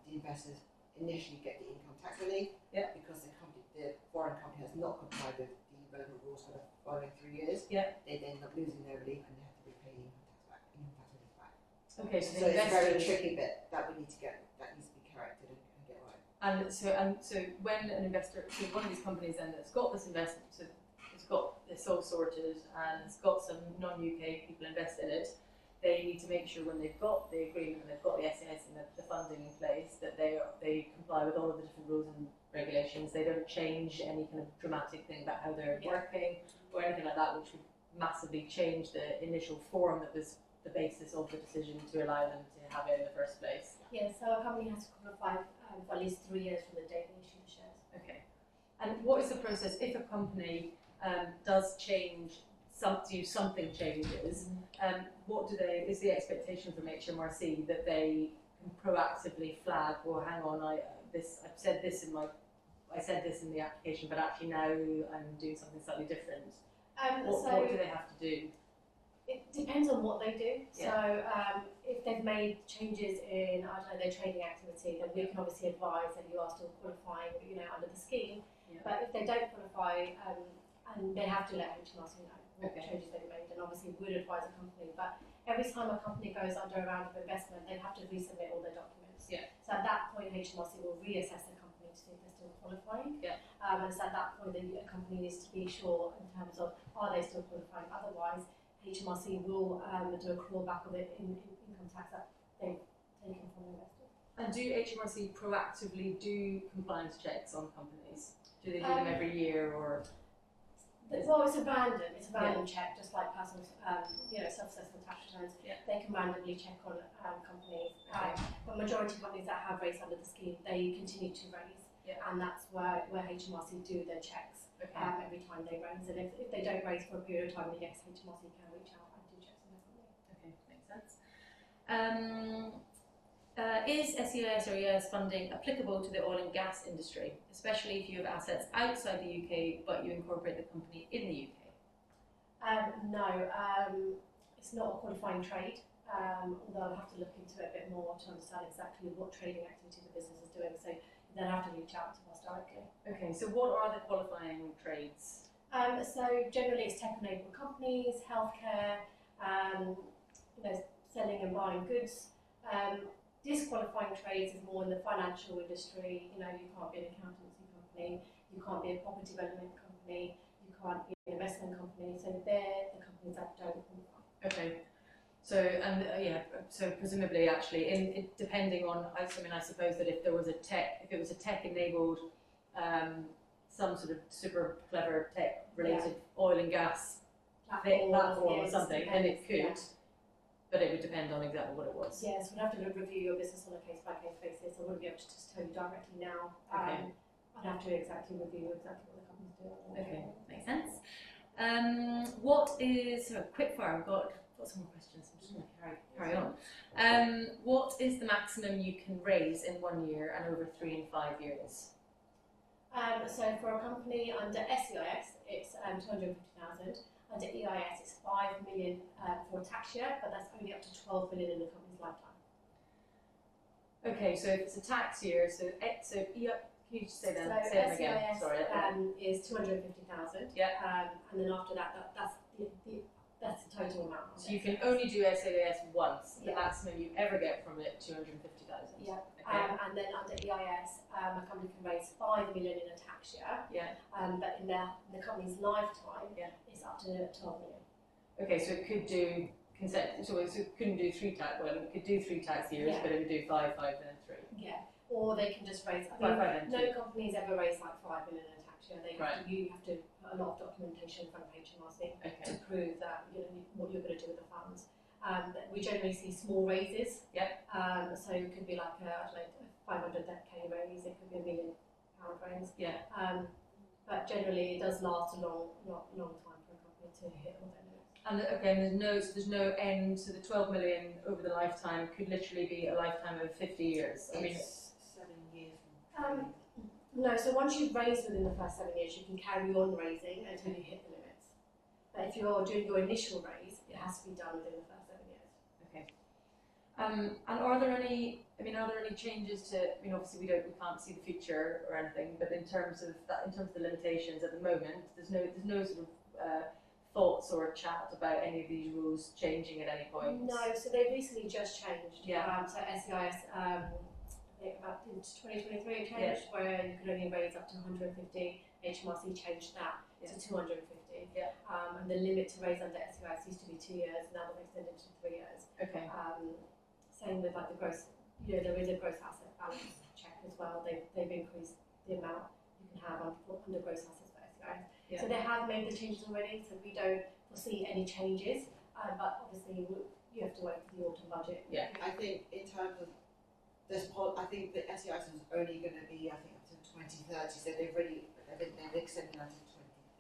the investors initially get the income tax relief because the foreign company has not complied with the relevant rules for the following 3 years. Yeah. They then end up losing their relief and they have to repay the income tax relief back. Okay, so it's a very tricky bit that we need to that needs to be corrected and get right. And so when an investor, so one of these companies then that's got this investment, so it's got this all sorted and it's got some non-UK people invest in it, they need to make sure when they've got the agreement and they've got the SEIS and the funding in place that they comply with all of the different rules and regulations. They don't change any kind of dramatic thing about how they're working or anything like that, which would massively change the initial form that was the basis of the decision to allow them to have it in the first place. Yeah, so a company has to qualify for at least 3 years from the date they issue the shares. Okay. And what is the process if a company does change? Something changes, what is the expectation from HMRC that they can proactively flag, well hang on, I said this in the application, but actually now I'm doing something slightly different. What do they have to do? It depends on what they do. Yeah. So if they've made changes in, their trading activity, then we can obviously advise that you are still qualifying, under the scheme. Yeah. But if they don't qualify, and they have to let HMRC know what changes they've made, and obviously would advise a company. But every time a company goes under a round of investment, they have to resubmit all their documents. Yeah. So at that point, HMRC will reassess the company to see if they're still qualifying. Yeah. And so at that point, a company needs to be sure in terms of are they still qualifying. Otherwise, HMRC will do a clawback of it in income tax that they've taken from investors. And do HMRC proactively do compliance checks on companies? Do they do them every year or? Well, it's a random check, just like personal, self-assessment tax returns. Yeah. They can randomly check on companies. But majority of companies that have raised under the scheme, they continue to raise, and that's where HMRC do their checks every time they raise. And if they don't raise for a period of time, then yes, HMRC can reach out and do checks on their company. Okay, makes sense. Is SEIS or EIS funding applicable to the oil and gas industry, especially if you have assets outside the UK but you incorporate the company in the UK? No, it's not a qualifying trade, although I'll have to look into it a bit more to understand exactly what trading activity the business is doing, so they'll have to reach out to us directly. Okay, so what are the qualifying trades? So generally it's tech-enabled companies, healthcare, selling and buying goods. Disqualifying trades is more in the financial industry. You can't be an accountancy company, you can't be a property development company, you can't be an investment company. So they're the companies that don't qualify. Okay. So so presumably, actually, depending on, I suppose that if it was a tech-enabled, some sort of super clever tech-related oil and gas platform or something, then it could, but it would depend on exactly what it was. Yes, we'd have to review your business on a case-by-case basis. I wouldn't be able to just tell you directly now. Okay. I'd have to review exactly what the company's doing. Okay, makes sense. What is, quick fire, I've got some more questions, I'm just going to carry on. What is the maximum you can raise in 1 year and over 3 and 5 years? So for a company under SEIS, it's 250,000. Under EIS, it's 5 million for a tax year, but that's only up to 12 million in the company's lifetime. Okay, so if it's a tax year, can you just say that? So say them again. SEIS Sorry. is 250,000. Yeah. And then after that, that's the total amount. So you can only do SEIS once. The Yeah. maximum you ever get from it, 250,000. Yeah. Okay. And then under EIS, a company can raise 5 million in a tax year. Yeah. But in the company's lifetime, Yeah. it's up to 12 million. Okay, so it could do so it couldn't do 3 tax. Well, it could do 3 tax years, Yeah. but it would do 5, and then 3. Yeah. Or they can just raise. 5, and No 2. company's ever raised like 5 million in a tax year. Right. You have to put a lot of documentation in front of HMRC Okay. to prove that what you're going to do with the funds. We generally see small raises. Yeah. So it could be like a 500k raise. It could be £1 million raise. Yeah. But generally, it does last a long time for a company to hit all their limits. And there's no end. So the 12 million over the lifetime could literally be a lifetime of 50 years. I mean, It's 7 years. No, so once you've raised within the first 7 years, you can carry on raising until you hit the limits. But if you're doing your initial raise, it has to be done within the first 7 years. okay. And are there any changes to? I mean, obviously we can't see the future or anything, but in terms of the limitations at the moment, there's no sort of thoughts or chat about any of these rules changing at any point. No, so they recently just changed. Yeah. So SEIS, I think about in 2023 it changed, where you could only raise up to 150. HMRC changed that to 250. Yeah. And the limit to raise under SEIS used to be 2 years, now they've extended to 3 years. Okay. Same with like the gross, there is a gross asset balance check as well. They've increased the amount you can have under gross assets for SEIS. Yeah. So they have made the changes already, so we don't foresee any changes. But obviously you have to wait for the autumn budget. Yeah. I think in terms of this, I think the SEIS is only going to be, I think, up to 2030. So they've extended that to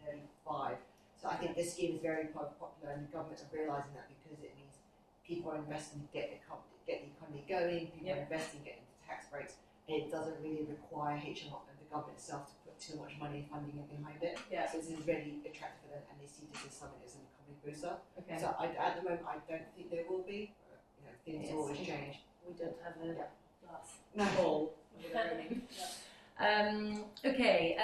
2035. So I think this scheme is very popular, and the government are realising that because it means people are investing to get the economy going. People are investing, getting into tax breaks. It doesn't really require HMRC and the government itself to put too much money funding behind it. Yeah. So this is really attractive for them, and they see this as something as an economic booster. Okay. So at the moment, I don't think there will be. Things always change. We don't have a glass No. ball. Okay.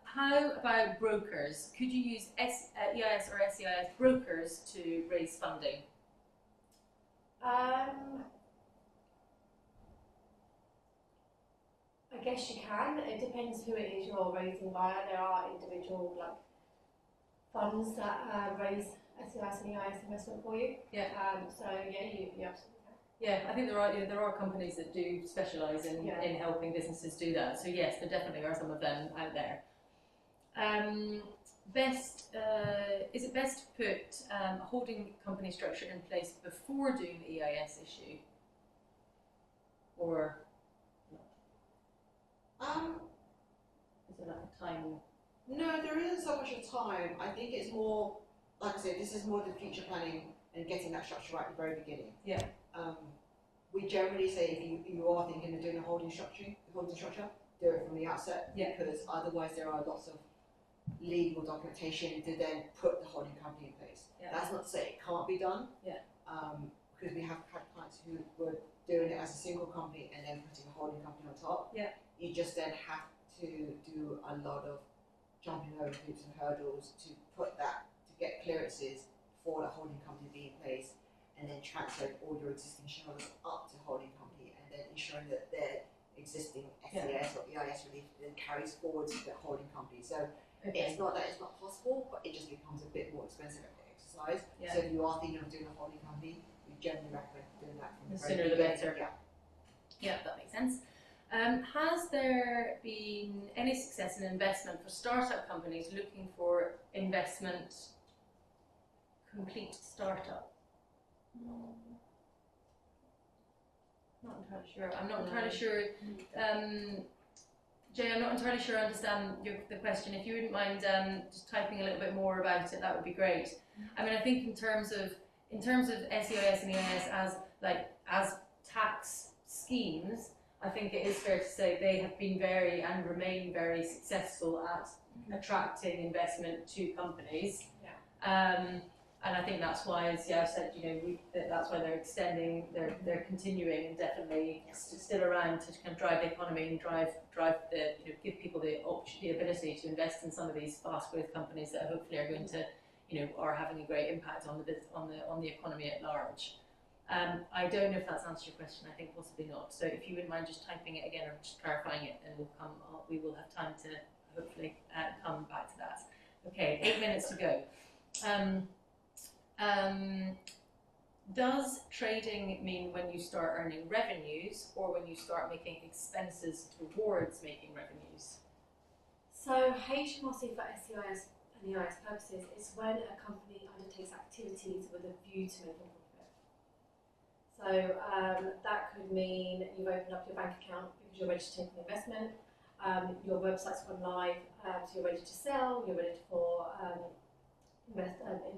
How about brokers? Could you use EIS or SEIS brokers to raise funding? I guess you can. It depends who it is you're raising via. There are individual funds that raise SEIS and EIS investment for you. Yeah. So yeah, you absolutely can. Yeah, I think there are companies that do specialise in helping businesses do that. So yes, there definitely are some of them out there. Is it best to put a holding company structure in place before doing the EIS issue, or is there like a time? No, there isn't so much of time. I think it's more, like I said, this is more the future planning and getting that structure right at the very beginning. Yeah. We generally say if you are thinking of doing a holding structure, do it from the outset, because otherwise there are lots of legal documentation to then put the holding company in place. Yeah. That's not to say it can't be done. Yeah. Because we have had clients who were doing it as a single company and then putting a holding company on top. Yeah. You just then have to do a lot of jumping over hoops and hurdles to get clearances for the holding company to be in place. and then transferring all your existing shareholders up to holding company, and then ensuring that their existing SEIS or EIS relief then carries forward to the holding company. So it's not that it's not possible, but it just becomes a bit more expensive exercise. So if you are thinking of doing a holding company, we generally recommend doing that from the sooner the better. Yeah, that makes sense. Has there been any success in investment for startup companies looking for investment complete startup? Not entirely sure. I'm not entirely sure. Jay, I'm not entirely sure I understand the question. If you wouldn't mind just typing a little bit more about it, that would be great. I mean, I think in terms of SEIS and EIS as tax schemes, I think it is fair to say they have been very and remain very successful at attracting investment to companies. And I think that's why, as Yao said, that's why they're extending, they're continuing and definitely still around to kind of drive the economy and drive the give people the ability to invest in some of these fast growth companies that hopefully are going to are having a great impact on the economy at large. I don't know if that's answered your question. I think possibly not. So if you wouldn't mind just typing it again or just clarifying it, and we will have time to hopefully come back to that. Okay, 8 minutes to go. Does trading mean when you start earning revenues or when you start making expenses towards making revenues? So HMRC for SEIS and EIS purposes is when a company undertakes activities with a view to making profit. So that could mean you've opened up your bank account because you're ready to take an investment, your website's gone live, so you're ready to sell, you're ready for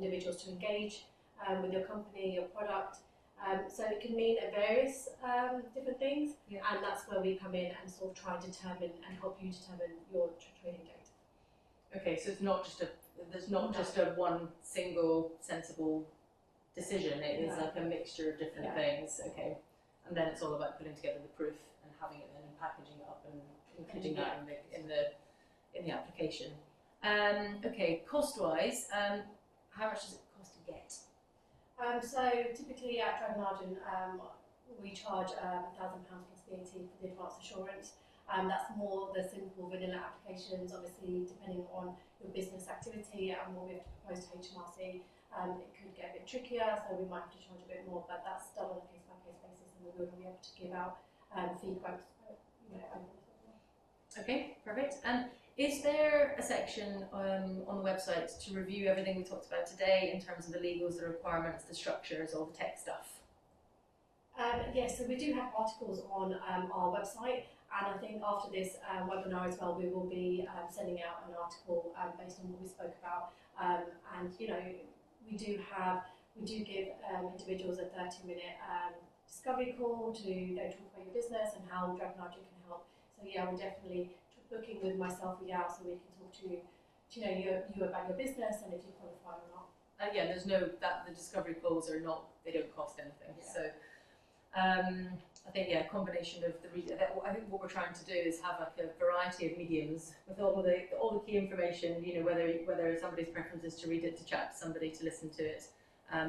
individuals to engage with your company, your product. So it can mean various different things, and that's where we come in and sort of try and determine and help you determine your trading date. Okay, so there's not just a one single sensible decision. It is like a mixture of different things. Okay, and then it's all about putting together the proof and having it then and packaging it up and including that in the application. Okay, cost-wise, how much does it cost to get? So typically at Dragon Argent, we charge £1,000 plus VAT for the advanced assurance. That's more the simple vanilla applications. Obviously, depending on your business activity and what we have to propose to HMRC, it could get a bit trickier, so we might have to charge a bit more, but that's done on a case-by-case basis, and we will be able to give out fee quotes. Okay, perfect. And is there a section on the website to review everything we talked about today in terms of the legals, the requirements, the structures, all the tech stuff? Yes, so we do have articles on our website, and I think after this webinar as well, we will be sending out an article based on what we spoke about. And we do give individuals a 30-minute discovery call to talk about your business and how Dragon Argent can help. So yeah, we're definitely booking with myself or Yao, so we can talk to you about your business and if you qualify or not. Yeah, there's no the discovery calls are not, they don't cost anything. So I think a combination of I think what we're trying to do is have like a variety of mediums with all the key information. Whether somebody's preference is to read it, to chat to somebody, to listen to it.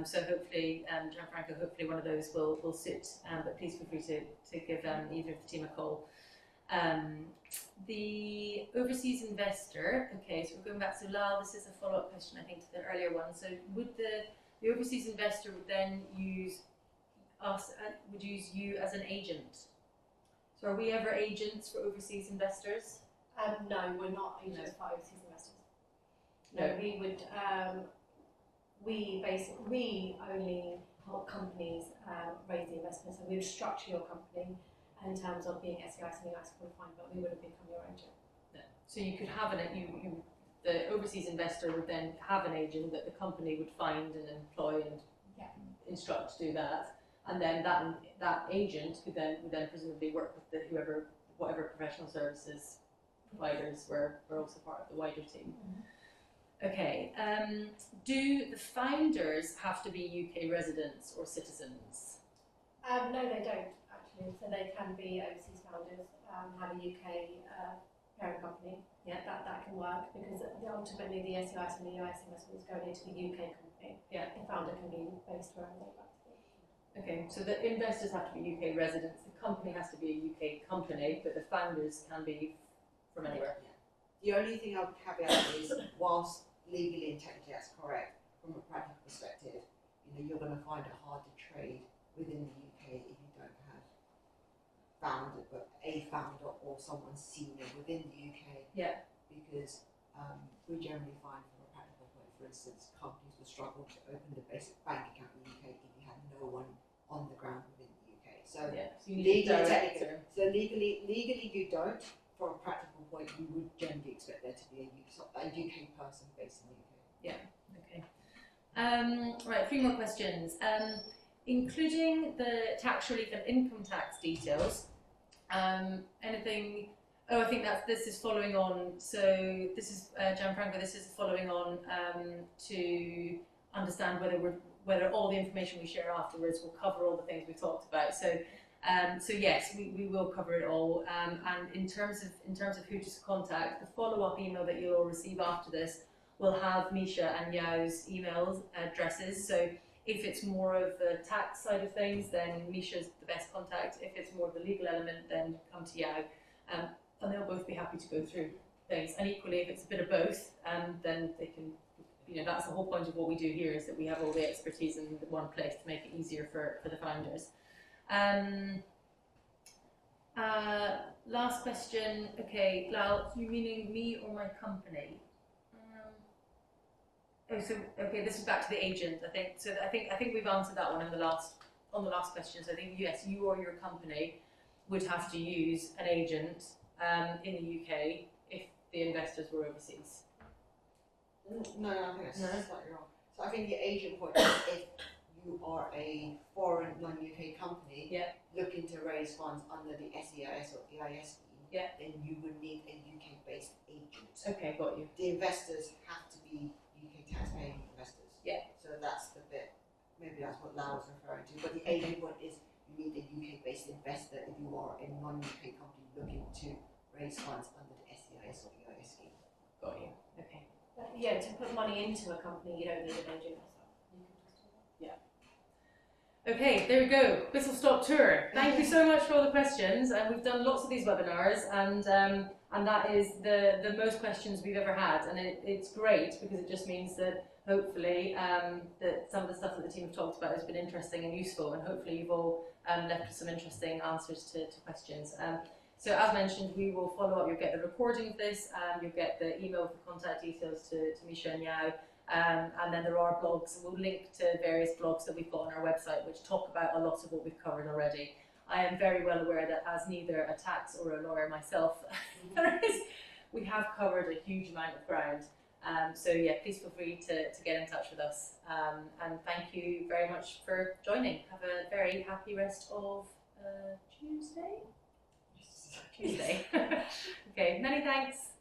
So hopefully, Gianfranco, hopefully one of those will suit. But please feel free to give either of the team a call. The overseas investor. Okay, so we're going back to Lal. This is a follow-up question, I think, to the earlier one. So would the overseas investor would then use you as an agent? So are we ever agents for overseas investors? No, we're not agents for overseas investors. No, we would. We only help companies raise the investment. So we would structure your company in terms of being SEIS and EIS qualified, but we wouldn't become your agent. No. So you could have the overseas investor would then have an agent that the company would find and employ and instruct to do that, and then that agent would then presumably work with whatever professional services providers were also part of the wider team. Okay, do the founders have to be UK residents or citizens? No, they don't actually. So they can be overseas founders, have a UK parent company. Yeah, that can work because ultimately the SEIS and the EIS investment is going into the UK company. Yeah, the founder can be based wherever they like to be. Okay, so the investors have to be UK residents, the company has to be a UK company, but the founders can be from anywhere. The only thing I would caveat is, whilst legally and technically that's correct, from a practical perspective, you're going to find it hard to trade within the UK if you don't have a founder or someone senior within the UK. Yeah. Because we generally find, from a practical point, for instance, companies will struggle to open the basic bank account in the UK if you have no one on the ground within the UK. So yeah, so you need a director. So legally you don't. From a practical point, you would generally expect there to be a UK person based in the UK. Yeah. Okay. Right. 3 more questions. Including the tax relief and income tax details. Anything? Oh, I think this is following on. So this is Gianfranco. This is following on to understand whether all the information we share afterwards will cover all the things we've talked about. So yes, we will cover it all. And in terms of who to contact, the follow-up email that you'll receive after this will have Misha and Yao's email addresses. So if it's more of the tax side of things, then Misha's the best contact. If it's more of the legal element, then come to Yao. And they'll both be happy to go through things. And equally, if it's a bit of both, then they can, that's the whole point of what we do here, is that we have all the expertise in one place to make it easier for the founders. Last question. Okay, Lau, you meaning me or my company? Okay, this is back to the agent. I think we've answered that one on the last question. So I think yes, you or your company would have to use an agent in the UK if the investors were overseas. No, I think that's slightly wrong. So I think the agent point is if you are a foreign non-UK company looking to raise funds under the SEIS or EIS scheme, then you would need a UK-based agent. Okay, got you. The investors have to be UK tax-paying investors. Yeah. So that's the bit. Maybe that's what Lau was referring to. But the agent point is you need a UK-based investor if you are a non-UK company looking to raise funds under the SEIS or EIS scheme. Got you. Okay. Yeah, to put money into a company, you don't need an agent. Okay, there we go. Whistle Stop Tour. Thank you so much for all the questions. And we've done lots of these webinars, and that is the most questions we've ever had. And it's great because it just means that hopefully that some of the stuff that the team have talked about has been interesting and useful, and hopefully you've all left with some interesting answers to questions. So as mentioned, we will follow up. You'll get the recording of this, you'll get the email with the contact details to Misha and Yao. And then there are blogs. We'll link to various blogs that we've got on our website which talk about a lot of what we've covered already. I am very well aware that as neither a tax or a lawyer myself, we have covered a huge amount of ground. So yeah, please feel free to get in touch with us. And thank you very much for joining. Have a very happy rest of Tuesday? Okay, many thanks.